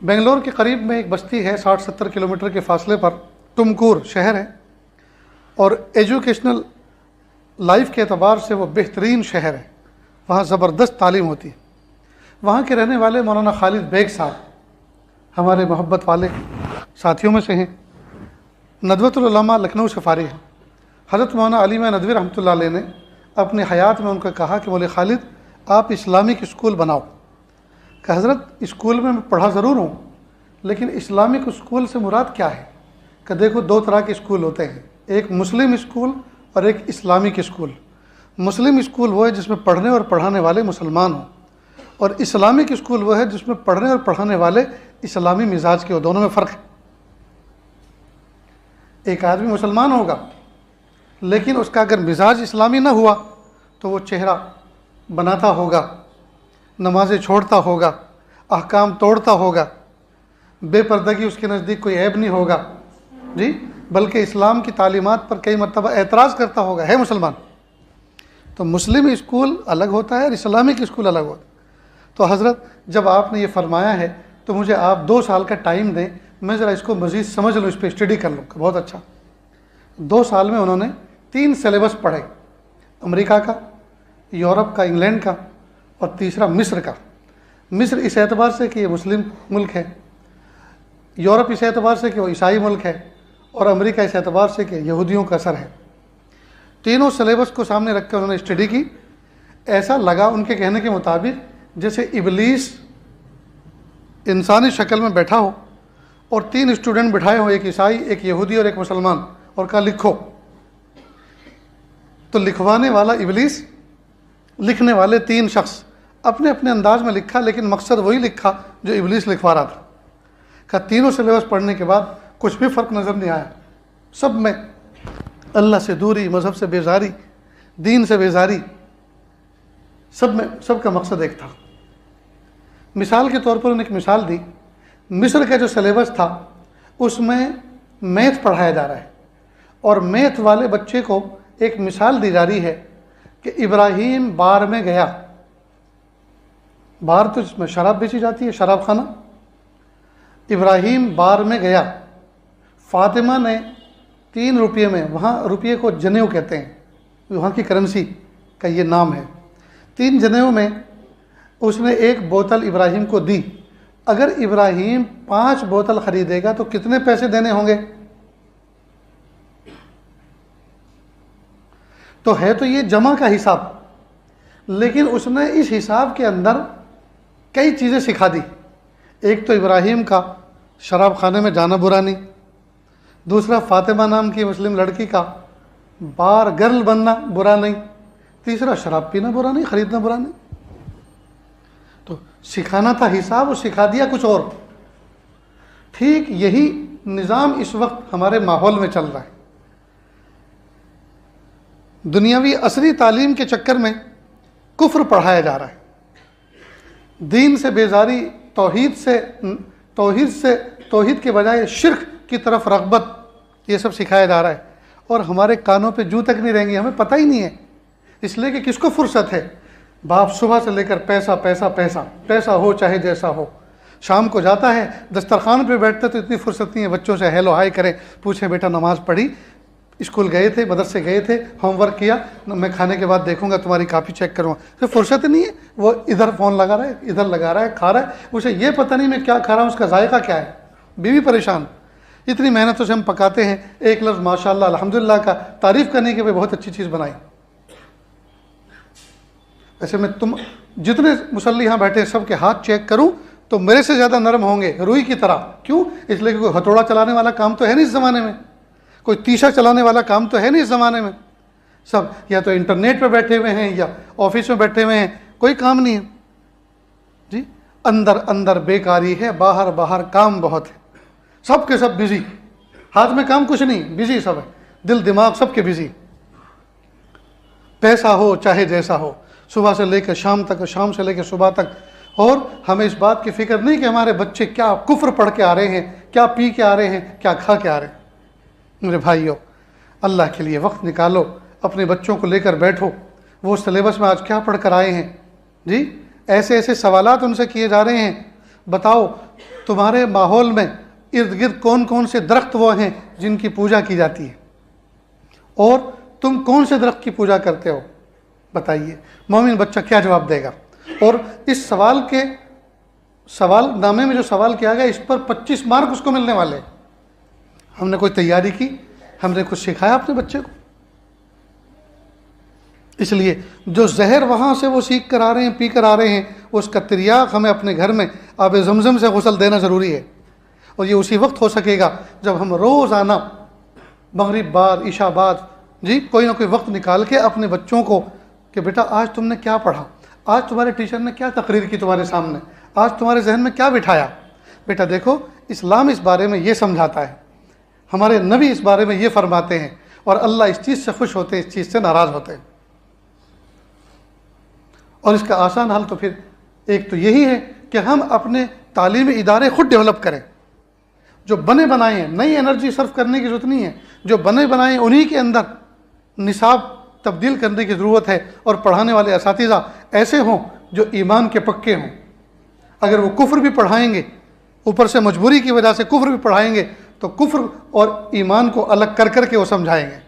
بنگلور کے قریب میں ایک بستی ہے 60-70 کلومیٹر کے فاصلے پر، تمکور شہر ہے، اور ایجوکیشنل لائف کے اعتبار سے وہ بہترین شہر ہے، وہاں زبردست تعلیم ہوتی ہے۔ وہاں کے رہنے والے مولانا خالد بیگ صاحب ہمارے محبت والے ساتھیوں میں سے ہیں، ندوۃ العلماء لکھنؤ سے فارغ ہیں۔ حضرت مولانا علی محمد ندوی رحمۃ اللہ علیہ نے اپنی حیات میں ان کو کہا کہ مولوی خالد آپ اسلامک اسکول بناؤ، کہ حضرت اسکول میں پڑھا ضرور ہوں لیکن اسلامک اسکول سے مراد کیا ہے؟ کہ دیکھو 2 طرح کے اسکول ہوتے ہیں، ایک مسلم اسکول اور ایک اسلامک اسکول۔ مسلم اسکول وہ ہے جس میں پڑھنے اور پڑھانے والے مسلمان ہوں، اور اسلامک اسکول وہ ہے جس میں پڑھنے اور پڑھانے والے اسلامی مزاج کے ہو۔ دونوں میں فرق ہے۔ ایک آدمی مسلمان ہوگا لیکن اس کا اگر مزاج اسلامی نہ ہوا تو وہ چہرہ بناتا ہوگا، نمازیں چھوڑتا ہوگا، احکام توڑتا ہوگا، بے پردگی اس کے نزدیک کوئی عیب نہیں ہوگا، جی، بلکہ اسلام کی تعلیمات پر کئی مرتبہ اعتراض کرتا ہوگا، ہے مسلمان۔ تو مسلم اسکول الگ ہوتا ہے اور اسلامک اسکول الگ ہوتا ہے۔ تو حضرت جب آپ نے یہ فرمایا ہے تو مجھے آپ 2 سال کا ٹائم دیں، میں ذرا اس کو مزید سمجھ لوں، اس پہ اسٹڈی کر لوں۔ بہت اچھا۔ 2 سال میں انہوں نے 3 سلیبس پڑھے، امریکہ کا، یورپ کا، انگلینڈ کا، اور تیسرا مصر کا۔ مصر اس اعتبار سے کہ یہ مسلم ملک ہے، یورپ اس اعتبار سے کہ وہ عیسائی ملک ہے، اور امریکہ اس اعتبار سے کہ یہودیوں کا اثر ہے۔ تینوں سلیبس کو سامنے رکھ کے انہوں نے اسٹڈی کی۔ ایسا لگا ان کے کہنے کے مطابق جیسے ابلیس انسانی شکل میں بیٹھا ہو اور 3 اسٹوڈنٹ بٹھائے ہوں، ایک عیسائی، ایک یہودی اور ایک مسلمان، اور کہا لکھو۔ تو لکھوانے والا ابلیس، لکھنے والے 3 شخص اپنے اپنے انداز میں لکھا، لیکن مقصد وہی لکھا جو ابلیس لکھوا رہا تھا۔ کہا تینوں سلیبس پڑھنے کے بعد کچھ بھی فرق نظر نہیں آیا، سب میں اللہ سے دوری، مذہب سے بیزاری، دین سے بیزاری، سب کا مقصد ایک تھا۔ مثال کے طور پر انہوں نے ایک مثال دی، مصر کا جو سلیبس تھا اس میں میتھ پڑھایا جا رہا ہے، اور میتھ والے بچے کو ایک مثال دی جا رہی ہے کہ ابراہیم بار میں گیا، بار تو جس میں شراب بیچی جاتی ہے، شراب خانہ، ابراہیم بار میں گیا، فاطمہ نے 3 روپے میں، وہاں روپے کو جنیو کہتے ہیں، وہاں کی کرنسی کا یہ نام ہے، 3 جنیو میں اس نے 1 بوتل ابراہیم کو دی۔ اگر ابراہیم 5 بوتل خریدے گا تو کتنے پیسے دینے ہوں گے؟ تو ہے تو یہ جمع کا حساب، لیکن اس نے اس حساب کے اندر کئی چیزیں سکھا دی۔ ایک تو ابراہیم کا شراب خانے میں جانا برا نہیں، دوسرا فاطمہ نام کی مسلم لڑکی کا بار گرل بننا برا نہیں، تیسرا شراب پینا برا نہیں، خریدنا برا نہیں۔ تو سکھانا تھا حساب، اور سکھا دیا کچھ اور۔ ٹھیک یہی نظام اس وقت ہمارے ماحول میں چل رہا ہے۔ دنیاوی عصری تعلیم کے چکر میں کفر پڑھایا جا رہا ہے، دین سے بیزاری، توحید کے بجائے شرک کی طرف رغبت، یہ سب سکھایا جا رہا ہے، اور ہمارے کانوں پہ جو تک نہیں رہیں گے، ہمیں پتہ ہی نہیں ہے، اس لیے کہ کس کو فرصت ہے؟ باپ صبح سے لے کر پیسہ پیسہ پیسہ، پیسہ ہو چاہے جیسا ہو، شام کو جاتا ہے دسترخوان پہ بیٹھتا تو اتنی فرصت نہیں ہے بچوں سے ہیلو ہائی کریں، پوچھیں بیٹا نماز پڑھی، اسکول گئے تھے، مدرسے گئے تھے، ہوم ورک کیا، میں کھانے کے بعد دیکھوں گا، تمہاری کاپی چیک کروں گا۔ تو فرصت نہیں ہے، وہ ادھر فون لگا رہا ہے، ادھر لگا رہا ہے، کھا رہا ہے، اسے یہ پتہ نہیں میں کیا کھا رہا ہوں، اس کا ذائقہ کیا ہے، بیوی پریشان۔ اتنی محنتوں سے ہم پکاتے ہیں، ایک لفظ ماشاءاللہ الحمدللہ کا تعریف کرنے کے لیے بہت اچھی چیز بنائی۔ ایسے میں تم جتنے مصلی یہاں بیٹھے سب کے ہاتھ چیک کروں تو میرے سے زیادہ نرم ہوں گے، روئی کی طرح۔ کیوں؟ اس لیے کہ کوئی ہتھوڑا چلانے والا کام تو ہے نہیں اس زمانے میں، کوئی تیشا چلانے والا کام تو ہے نہیں اس زمانے میں، سب یا تو انٹرنیٹ پہ بیٹھے ہوئے ہیں یا آفس میں بیٹھے ہوئے ہیں، کوئی کام نہیں ہے جی۔ اندر اندر بیکاری ہے، باہر باہر کام بہت ہے، سب کے سب بزی، ہاتھ میں کام کچھ نہیں، بزی سب ہے، دل دماغ سب کے بزی، پیسہ ہو چاہے جیسا ہو، صبح سے لے کر شام تک، شام سے لے کر صبح تک، اور ہمیں اس بات کی فکر نہیں کہ ہمارے بچے کیا کفر پڑھ کے آ رہے ہیں، کیا پی کے آ رہے ہیں، کیا کھا کے آ رہے ہیں۔ میرے بھائیو، اللہ کے لیے وقت نکالو، اپنے بچوں کو لے کر بیٹھو، وہ سلیبس میں آج کیا پڑھ کر آئے ہیں جی، ایسے ایسے سوالات ان سے کیے جا رہے ہیں، بتاؤ تمہارے ماحول میں ارد گرد کون کون سے درخت وہ ہیں جن کی پوجا کی جاتی ہے، اور تم کون سے درخت کی پوجا کرتے ہو؟ بتائیے مومن بچہ کیا جواب دے گا؟ اور اس سوال نامے میں جو سوال کیا گیا اس پر 25 مارک اس کو ملنے والے۔ ہم نے کوئی تیاری کی؟ ہم نے کچھ سکھایا اپنے بچے کو؟ اس لیے جو زہر وہاں سے وہ سیکھ کر آ رہے ہیں، پی کر آ رہے ہیں، اس کا تریاق ہمیں اپنے گھر میں آب زمزم سے غسل دینا ضروری ہے۔ اور یہ اسی وقت ہو سکے گا جب ہم روزانہ مغرب بعد عشاء بعد کوئی نہ کوئی وقت نکال کے اپنے بچوں کو کہ بیٹا آج تم نے کیا پڑھا، آج تمہارے ٹیچر نے کیا تقریر کی تمہارے سامنے، آج تمہارے ذہن میں کیا بٹھایا؟ بیٹا دیکھو اسلام اس بارے میں یہ سمجھاتا ہے، ہمارے نبی اس بارے میں یہ فرماتے ہیں، اور اللہ اس چیز سے خوش ہوتے ہیں، اس چیز سے ناراض ہوتے ہیں۔ اور اس کا آسان حل تو پھر ایک تو یہی ہے کہ ہم اپنے تعلیمی ادارے خود ڈیولپ کریں، جو بنے بنائے ہیں، نئی انرجی صرف کرنے کی ضرورت نہیں ہے، جو بنے بنائے انہی کے اندر نصاب تبدیل کرنے کی ضرورت ہے، اور پڑھانے والے اساتذہ ایسے ہوں جو ایمان کے پکے ہوں۔ اگر وہ کفر بھی پڑھائیں گے، اوپر سے مجبوری کی وجہ سے کفر بھی پڑھائیں گے، تو کفر اور ایمان کو الگ کر کر کے وہ سمجھائیں گے۔